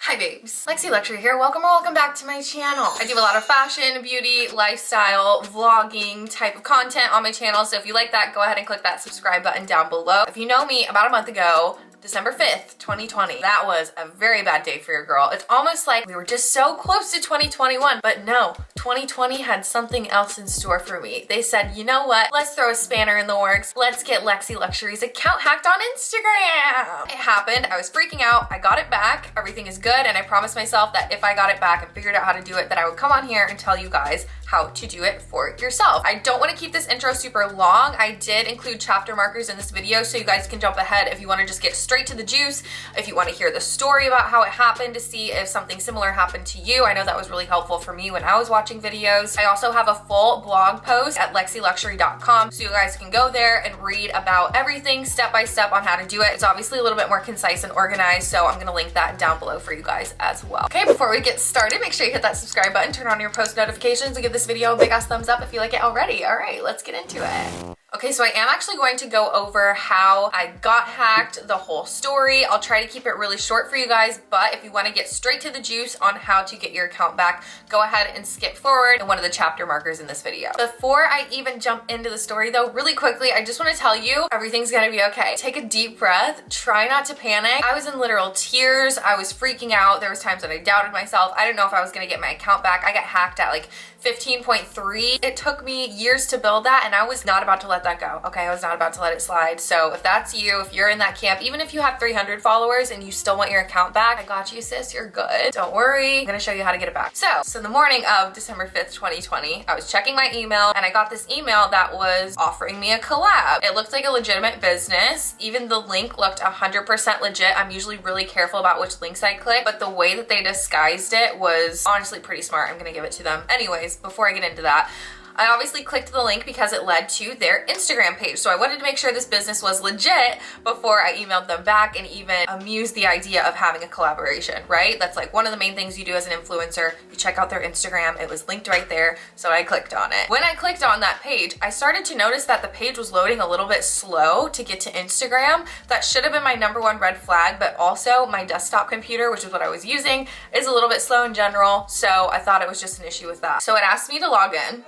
Hi babes, Lexi Luxury here. Welcome or welcome back to my channel. I do a lot of fashion, beauty, lifestyle, vlogging type of content on my channel. So if you like that, go ahead and click that subscribe button down below. If you know me, about a month ago, December 5th, 2020. That was a very bad day for your girl. It's almost like we were just so close to 2021, but no, 2020 had something else in store for me. They said, you know what? Let's throw a spanner in the works. Let's get Lexi Luxury's account hacked on Instagram. It happened. I was freaking out. I got it back. Everything is good. And I promised myself that if I got it back and figured out how to do it, that I would come on here and tell you guys how to do it for yourself. I don't want to keep this intro super long. I did include chapter markers in this video so you guys can jump ahead if you want to just get straight to the juice, if you want to hear the story about how it happened to see if something similar happened to you. I know that was really helpful for me when I was watching videos. I also have a full blog post at lexiluxury.com so you guys can go there and read about everything step by step on how to do it. It's obviously a little bit more concise and organized, so I'm going to link that down below for you guys as well. Okay, before we get started, make sure you hit that subscribe button, turn on your post notifications, and give this video a big ass thumbs up if you like it already. All right, let's get into it. Okay, so I am actually going to go over how I got hacked, the whole story. I'll try to keep it really short for you guys, but if you want to get straight to the juice on how to get your account back, go ahead and skip forward in one of the chapter markers in this video. Before I even jump into the story though, really quickly, I just want to tell you everything's gonna be okay. Take a deep breath, try not to panic. I was in literal tears, I was freaking out. There was times that I doubted myself. I didn't know if I was gonna get my account back. I got hacked at like 15.3. It took me years to build that and I was not about to let that go. Okay, I was not about to let it slide. So if that's you, if you're in that camp, even if you have 300 followers and you still want your account back, I got you sis, you're good. Don't worry, I'm gonna show you how to get it back. So the morning of December 5th, 2020, I was checking my email and I got this email that was offering me a collab. It looked like a legitimate business. Even the link looked 100% legit. I'm usually really careful about which links I click, but the way that they disguised it was honestly pretty smart. I'm gonna give it to them. Anyways, before I get into that, I obviously clicked the link because it led to their Instagram page. So I wanted to make sure this business was legit before I emailed them back and even amused the idea of having a collaboration, right? That's like one of the main things you do as an influencer. You check out their Instagram. It was linked right there. So I clicked on it. When I clicked on that page, I started to notice that the page was loading a little bit slow to get to Instagram. That should have been my #1 red flag, but also my desktop computer, which is what I was using, is a little bit slow in general. So I thought it was just an issue with that. So it asked me to log in.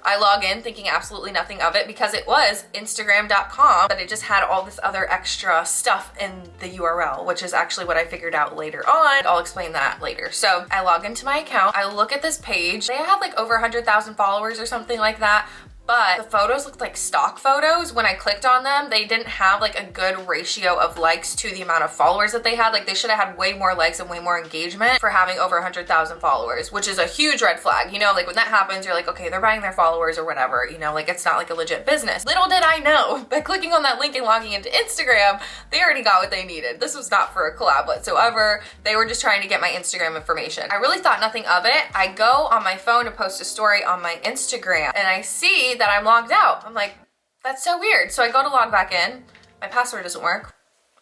I log in thinking absolutely nothing of it because it was Instagram.com, but it just had all this other extra stuff in the URL, which is actually what I figured out later on. I'll explain that later. So I log into my account, I look at this page. They had like over 100,000 followers or something like that. But the photos looked like stock photos. When I clicked on them, they didn't have like a good ratio of likes to the amount of followers that they had. Like they should have had way more likes and way more engagement for having over 100,000 followers, which is a huge red flag. You know, like when that happens, you're like, okay, they're buying their followers or whatever, you know, like it's not like a legit business. Little did I know, by clicking on that link and logging into Instagram, they already got what they needed. This was not for a collab whatsoever. They were just trying to get my Instagram information. I really thought nothing of it. I go on my phone to post a story on my Instagram and I see that I'm logged out. I'm like, that's so weird. So I go to log back in. My password doesn't work.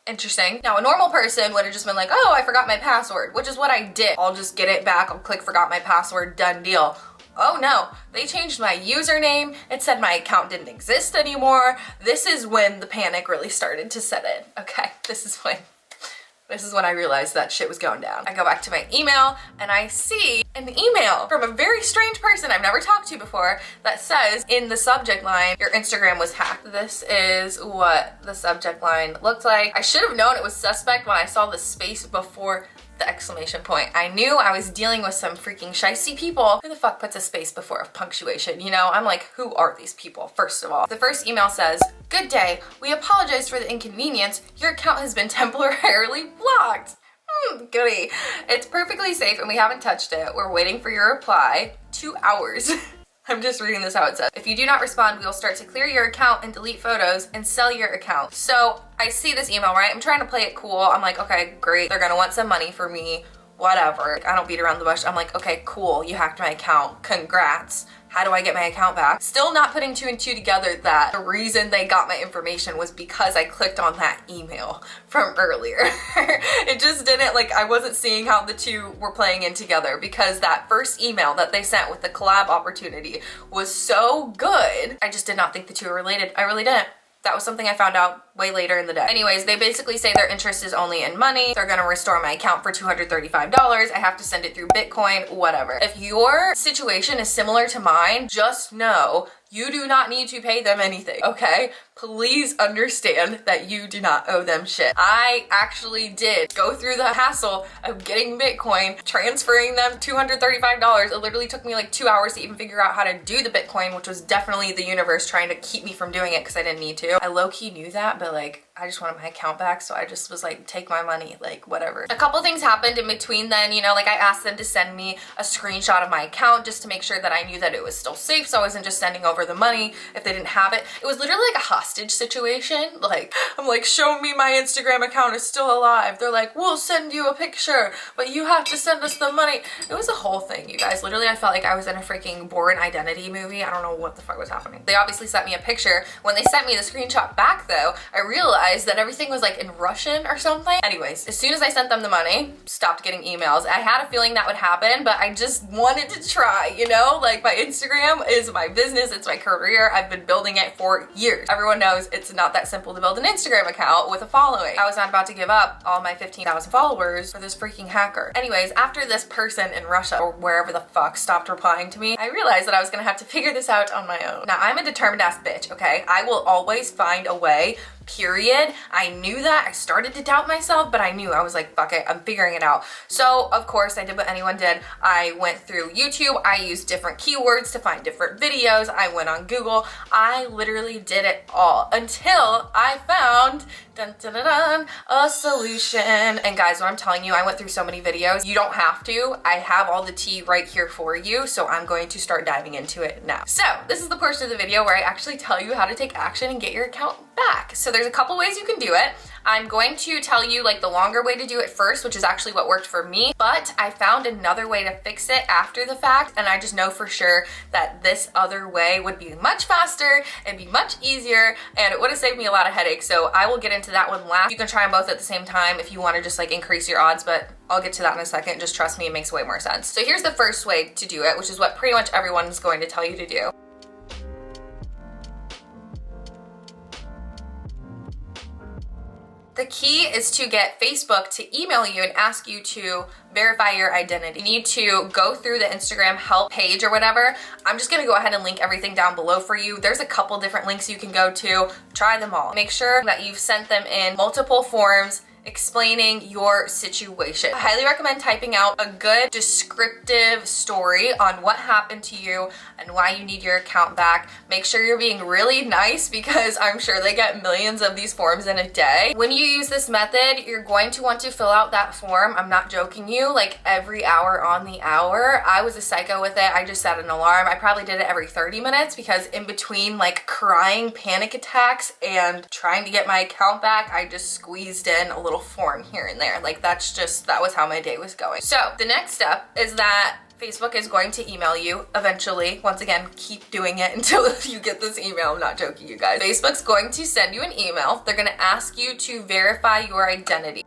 Interesting. Now a normal person would have just been like, oh, I forgot my password, which is what I did. I'll just get it back. I'll click forgot my password, done deal. Oh no, they changed my username. It said my account didn't exist anymore. This is when the panic really started to set in. Okay, this is when I realized that shit was going down. I go back to my email and I see an email from a very strange person I've never talked to before that says in the subject line, your Instagram was hacked. This is what the subject line looked like. I should have known it was suspect when I saw the space before the exclamation point. I knew I was dealing with some freaking shiesty people. Who the fuck puts a space before a punctuation? You know, I'm like, who are these people? First of all, the first email says, good day. We apologize for the inconvenience. Your account has been temporarily blocked. Goody. It's perfectly safe and we haven't touched it. We're waiting for your reply. 2 hours. I'm just reading this how it says. If you do not respond, we will start to clear your account and delete photos and sell your account. So I see this email, right? I'm trying to play it cool. I'm like, okay, great. They're gonna want some money for me, whatever. I don't beat around the bush. I'm like, okay, cool. You hacked my account. Congrats. How do I get my account back? Still not putting 2 and 2 together that the reason they got my information was because I clicked on that email from earlier. It just didn't, like, I wasn't seeing how the two were playing in together because that first email that they sent with the collab opportunity was so good. I just did not think the two were related. I really didn't. That was something I found out way later in the day. Anyways, they basically say their interest is only in money. They're gonna restore my account for $235. I have to send it through Bitcoin, whatever. If your situation is similar to mine, just know you do not need to pay them anything, okay? Please understand that you do not owe them shit. I actually did go through the hassle of getting Bitcoin, transferring them $235. It literally took me like 2 hours to even figure out how to do the Bitcoin, which was definitely the universe trying to keep me from doing it because I didn't need to. I low-key knew that, but like, I just wanted my account back, so I just was like, take my money, like whatever. A couple things happened in between then, you know, like I asked them to send me a screenshot of my account just to make sure that I knew that it was still safe, so I wasn't just sending over the money if they didn't have it. It was literally like a hostage situation. Like, I'm like, show me my Instagram account is still alive. They're like, we'll send you a picture, but you have to send us the money. It was a whole thing, you guys. Literally, I felt like I was in a freaking Bourne Identity movie. I don't know what the fuck was happening. They obviously sent me a picture. When they sent me the screenshot back though, I realized that everything was like in Russian or something. Anyways, as soon as I sent them the money, stopped getting emails. I had a feeling that would happen, but I just wanted to try, you know? Like, my Instagram is my business, it's my career. I've been building it for years. Everyone knows it's not that simple to build an Instagram account with a following. I was not about to give up all my 15,000 followers for this freaking hacker. Anyways, after this person in Russia or wherever the fuck stopped replying to me, I realized that I was gonna have to figure this out on my own. Now, I'm a determined ass bitch, okay? I will always find a way, period. I knew that. I started to doubt myself, but I knew. I was like, fuck it, I'm figuring it out. So of course I did what anyone did. I went through YouTube. I used different keywords to find different videos. I went on Google. I literally did it all until I found dun, dun, dun, dun, a solution. And guys, what I'm telling you, I went through so many videos. You don't have to. I have all the tea right here for you. So I'm going to start diving into it now. So this is the portion of the video where I actually tell you how to take action and get your account back. So there's a couple ways you can do it. I'm going to tell you like the longer way to do it first, which is actually what worked for me, but I found another way to fix it after the fact, and I just know for sure that this other way would be much faster, it'd be much easier, and it would have saved me a lot of headaches. So I will get into that one last. You can try them both at the same time if you want to just like increase your odds, but I'll get to that in a second. Just trust me, it makes way more sense. So here's the first way to do it, which is what pretty much everyone is going to tell you to do. The key is to get Facebook to email you and ask you to verify your identity. You need to go through the Instagram help page or whatever. I'm just gonna go ahead and link everything down below for you. There's a couple different links you can go to. Try them all. Make sure that you've sent them in multiple forms explaining your situation. I highly recommend typing out a good descriptive story on what happened to you and why you need your account back. Make sure you're being really nice because I'm sure they get millions of these forms in a day. When you use this method, you're going to want to fill out that form. I'm not joking you, like every hour on the hour. I was a psycho with it. I just set an alarm. I probably did it every 30 minutes because in between like crying panic attacks and trying to get my account back, I just squeezed in a little form here and there. Like that was how my day was going. So the next step is that Facebook is going to email you eventually. Once again, keep doing it until you get this email. I'm not joking, you guys. Facebook's going to send you an email. They're going to ask you to verify your identity.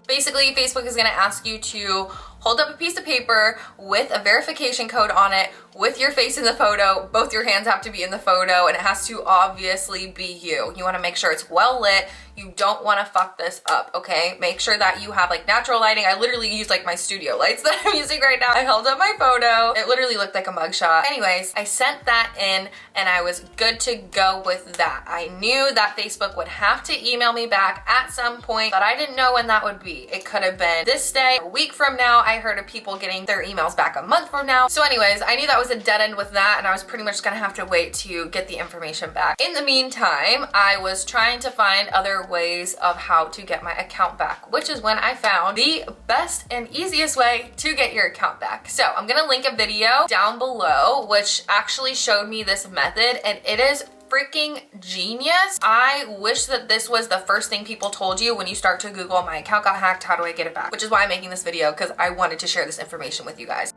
Basically, Facebook is gonna ask you to hold up a piece of paper with a verification code on it with your face in the photo. Both your hands have to be in the photo and it has to obviously be you. You wanna make sure it's well lit. You don't wanna fuck this up, okay? Make sure that you have like natural lighting. I literally used like my studio lights that I'm using right now. I held up my photo. It literally looked like a mugshot. Anyways, I sent that in and I was good to go with that. I knew that Facebook would have to email me back at some point, but I didn't know when that would be. It could have been this day, a week from now. I heard of people getting their emails back a month from now. So anyways, I knew that was a dead end with that and I was pretty much gonna have to wait to get the information back. In the meantime, I was trying to find other ways of how to get my account back, which is when I found the best and easiest way to get your account back. So I'm gonna link a video down below which actually showed me this method and it is freaking genius. I wish that this was the first thing people told you when you start to Google my account got hacked, how do I get it back? Which is why I'm making this video, because I wanted to share this information with you guys.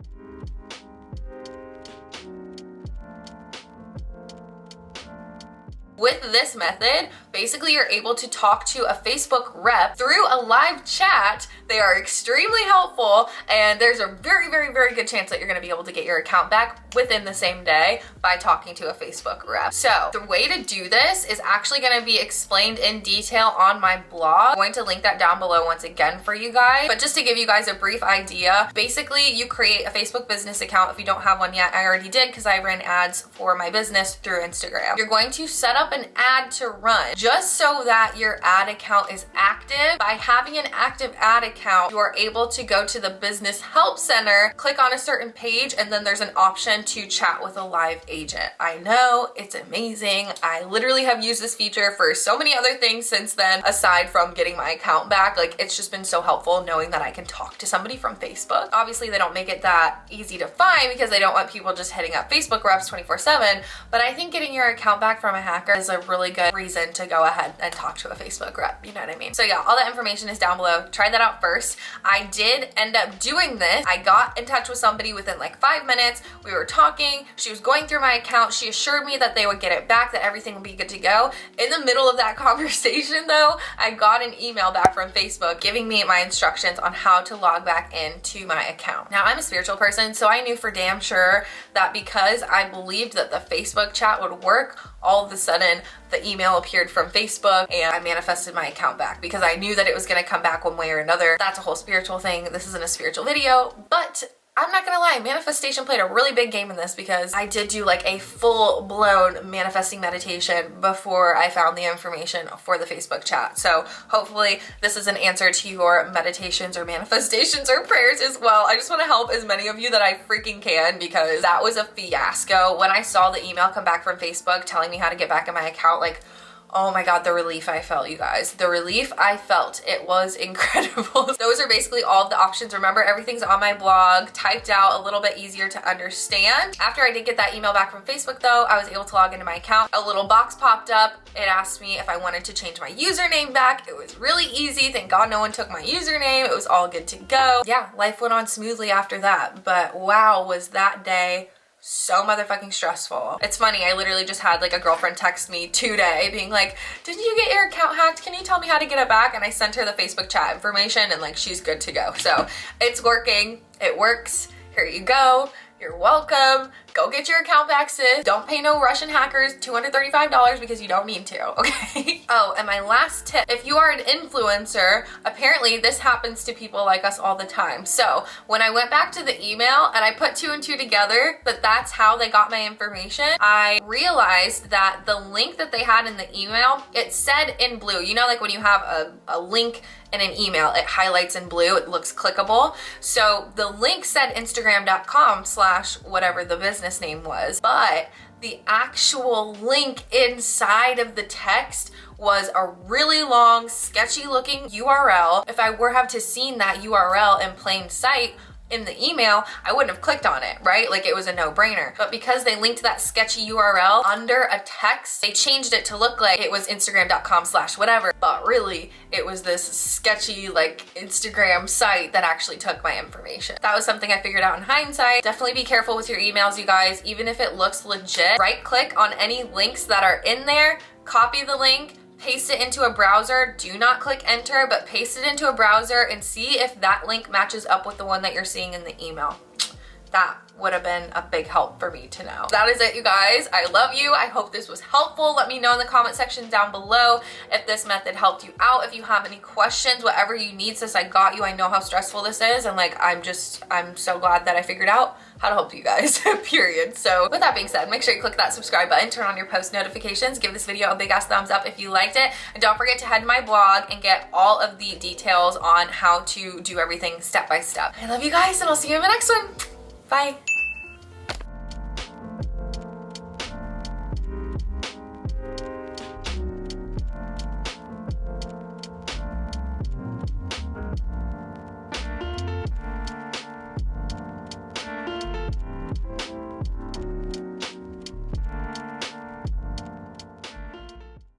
With this method, basically you're able to talk to a Facebook rep through a live chat. They are extremely helpful, and there's a very, very, very good chance that you're gonna be able to get your account back within the same day by talking to a Facebook rep. So the way to do this is actually gonna be explained in detail on my blog. I'm going to link that down below once again for you guys. But just to give you guys a brief idea, basically you create a Facebook business account. If you don't have one yet, I already did because I ran ads for my business through Instagram. You're going to set up an ad to run just so that your ad account is active. By having an active ad account, you are able to go to the business help center, click on a certain page, and then there's an option to chat with a live agent. I know, it's amazing. I literally have used this feature for so many other things since then, aside from getting my account back. Like, it's just been so helpful knowing that I can talk to somebody from Facebook. Obviously, they don't make it that easy to find because they don't want people just hitting up Facebook reps 24/7, but I think getting your account back from a hacker is a really good reason to go ahead and talk to a Facebook rep, you know what I mean? So yeah, all that information is down below. Try that out first. I did end up doing this. I got in touch with somebody within like 5 minutes. We were talking. She was going through my account. She assured me that they would get it back, that everything would be good to go. In the middle of that conversation though, I got an email back from Facebook giving me my instructions on how to log back into my account. Now, I'm a spiritual person, so I knew for damn sure that because I believed that the Facebook chat would work, all of a sudden the email appeared from Facebook and I manifested my account back because I knew that it was gonna come back one way or another. That's a whole spiritual thing. This isn't a spiritual video, but I'm not gonna lie, manifestation played a really big game in this because I did do like a full-blown manifesting meditation before I found the information for the Facebook chat. So hopefully this is an answer to your meditations or manifestations or prayers as well. I just wanna help as many of you that I freaking can because that was a fiasco. When I saw the email come back from Facebook telling me how to get back in my account, like, oh my God, the relief I felt, you guys. The relief I felt, it was incredible. Those are basically all of the options. Remember, everything's on my blog, typed out, a little bit easier to understand. After I did get that email back from Facebook though, I was able to log into my account. A little box popped up. It asked me if I wanted to change my username back. It was really easy. Thank God no one took my username. It was all good to go. Yeah, life went on smoothly after that. But wow, was that day so motherfucking stressful. It's funny, I literally just had like a girlfriend text me today being like, did you get your account hacked? Can you tell me how to get it back? And I sent her the Facebook chat information and like she's good to go. So it's working, it works. Here you go. You're welcome. Go get your account back, sis. Don't pay no Russian hackers $235 because you don't need to, okay? Oh, and my last tip, if you are an influencer, apparently this happens to people like us all the time. So when I went back to the email and I put 2 and 2 together, that's how they got my information, I realized that the link that they had in the email, it said in blue. You know, like when you have a link in an email, it highlights in blue, it looks clickable. So the link said Instagram.com/whatever the business name was, but the actual link inside of the text was a really long, sketchy looking URL. If I were have to seen that URL in plain sight in the email, I wouldn't have clicked on it, right? Like it was a no-brainer. But because they linked that sketchy URL under a text, they changed it to look like it was Instagram.com/whatever. But really, it was this sketchy like Instagram site that actually took my information. That was something I figured out in hindsight. Definitely be careful with your emails, you guys. Even if it looks legit, right click on any links that are in there, copy the link, paste it into a browser. Do not click enter, but paste it into a browser and see if that link matches up with the one that you're seeing in the email. That would have been a big help for me to know. That is it, you guys. I love you. I hope this was helpful. Let me know in the comment section down below if this method helped you out. If you have any questions, whatever you need, sis, I got you. I know how stressful this is, and like I'm so glad that I figured out how to help you guys, period. So with that being said, make sure you click that subscribe button, turn on your post notifications, give this video a big ass thumbs up if you liked it, and don't forget to head to my blog and get all of the details on how to do everything step by step. I love you guys, and I'll see you in the next one. Bye.